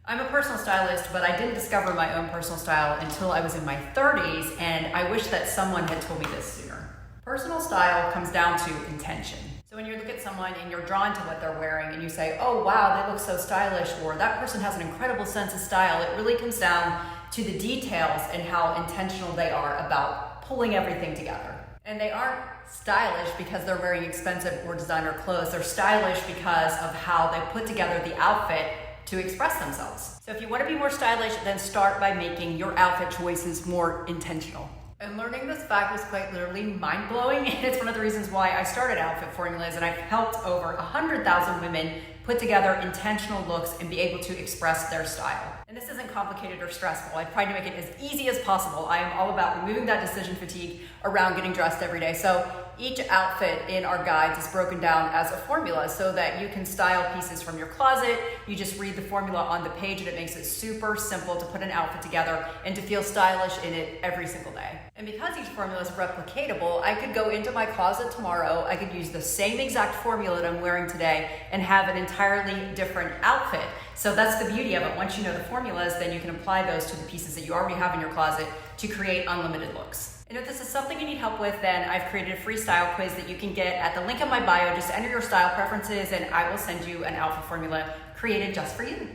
I'm a personal stylist, but I didn't discover my own personal style until I was in my 30s, and I wish that someone had told me this sooner. Personal style comes down to intention. So when you look at someone and you're drawn to what they're wearing and you say, oh wow, they look so stylish, or that person has an incredible sense of style, it really comes down to the details and how intentional they are about pulling everything together. And they aren't stylish because they're wearing expensive or designer clothes. They're stylish because of how they put together the outfit to express themselves. So if you want to be more stylish, then start by making your outfit choices more intentional. And learning this fact was quite literally mind-blowing, and it's one of the reasons why I started Outfit Formulas, and I've helped over 100,000 women put together intentional looks and be able to express their style. And this isn't complicated or stressful. I tried to make it as easy as possible. I am all about removing that decision fatigue around getting dressed every day. So each outfit in our guides is broken down as a formula so that you can style pieces from your closet. You just read the formula on the page and it makes it super simple to put an outfit together and to feel stylish in it every single day. And because each formula is replicatable, I could go into my closet tomorrow, I could use the same exact formula that I'm wearing today and have an entirely different outfit. So that's the beauty of it. Once you know the formulas, then you can apply those to the pieces that you already have in your closet to create unlimited looks. And if this is something you need help with, then I've created a free style quiz that you can get at the link in my bio. Just enter your style preferences and I will send you an outfit formula created just for you.